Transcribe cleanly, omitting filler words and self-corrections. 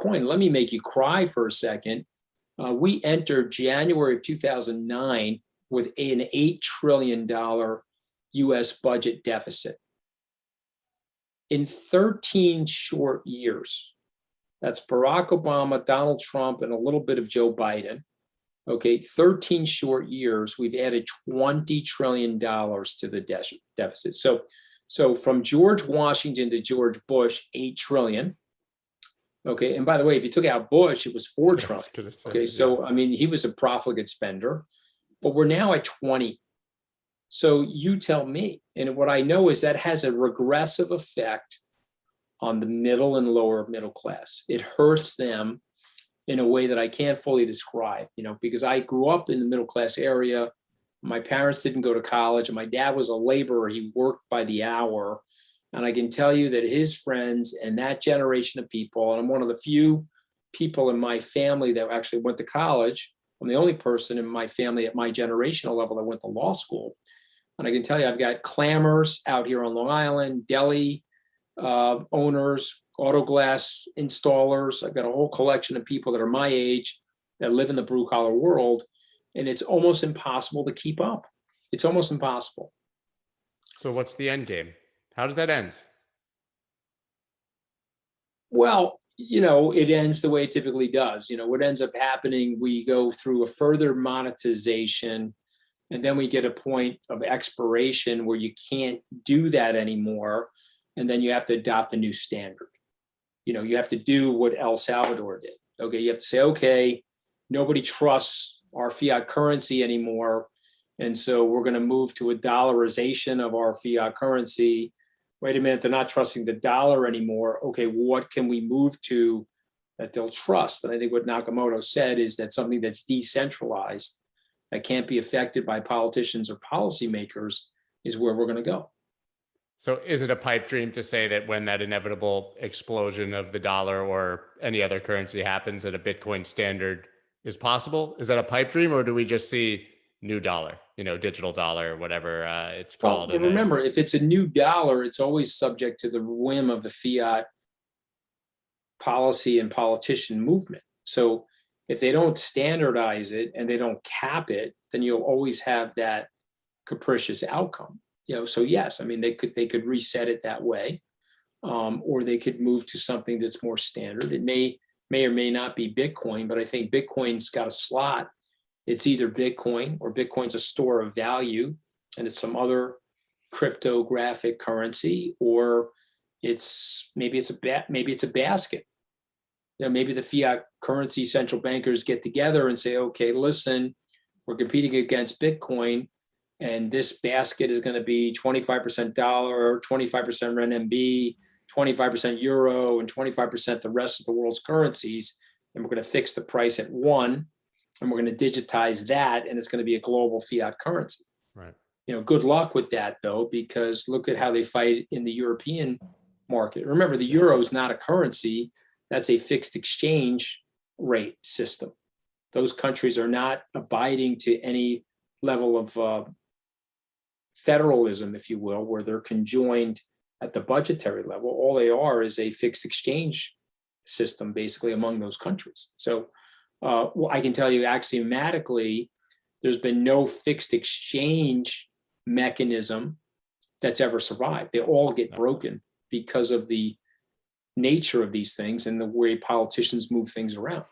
coin. Let me make you cry for a second. We entered January of 2009 with an $8 trillion US budget deficit. In 13 short years, that's Barack Obama, Donald Trump, and a little bit of Joe Biden. Okay, 13 short years, we've added $20 trillion to the deficit. So from George Washington to George Bush, 8 trillion. Okay, and by the way, if you took out Bush, it was 4 trillion. Okay, so I mean, he was a profligate spender, but we're now at 20. So you tell me, and what I know is that has a regressive effect on the middle and lower middle class. It hurts them in a way that I can't fully describe, because I grew up in the middle class area. My parents didn't go to college, and my dad was a laborer. He worked by the hour. And I can tell you that his friends and that generation of people, and I'm one of the few people in my family that actually went to college. I'm the only person in my family at my generational level that went to law school. And I can tell you, I've got clammers out here on Long Island, deli owners, auto glass installers. I've got a whole collection of people that are my age that live in the blue collar world. And it's almost impossible to keep up. It's almost impossible. So what's the end game? How does that end? Well, it ends the way it typically does. What ends up happening, we go through a further monetization, and then we get a point of expiration where you can't do that anymore. And then you have to adopt a new standard. You have to do what El Salvador did. Okay, you have to say, okay, nobody trusts our fiat currency anymore. And so we're going to move to a dollarization of our fiat currency. Wait a minute, they're not trusting the dollar anymore. Okay, what can we move to that they'll trust? And I think what Nakamoto said is that something that's decentralized, that can't be affected by politicians or policymakers, is where we're going to go. So is it a pipe dream to say that when that inevitable explosion of the dollar or any other currency happens, that a Bitcoin standard is possible? Is that a pipe dream, or do we just see new dollar, digital dollar, whatever it's called? Well, remember, if it's a new dollar, it's always subject to the whim of the fiat policy and politician movement. So if they don't standardize it and they don't cap it, then you'll always have that capricious outcome. So yes, I mean, they could reset it that way, or they could move to something that's more standard. It may or may not be Bitcoin, but I think Bitcoin's got a slot. It's either Bitcoin, or Bitcoin's a store of value and it's some other cryptographic currency, or maybe it's a basket. Maybe the fiat currency central bankers get together and say, okay, listen, we're competing against Bitcoin, and this basket is going to be 25% dollar, 25% renminbi, 25% euro, and 25% the rest of the world's currencies. And we're going to fix the price at one, and we're going to digitize that, and it's going to be a global fiat currency. Right. Good luck with that, though, because look at how they fight in the European market. Remember, the euro is not a currency. That's a fixed exchange rate system. Those countries are not abiding to any level of federalism, if you will, where they're conjoined at the budgetary level. All they are is a fixed exchange system, basically, among those countries. So I can tell you axiomatically, there's been no fixed exchange mechanism that's ever survived. They all get broken because of the nature of these things and the way politicians move things around.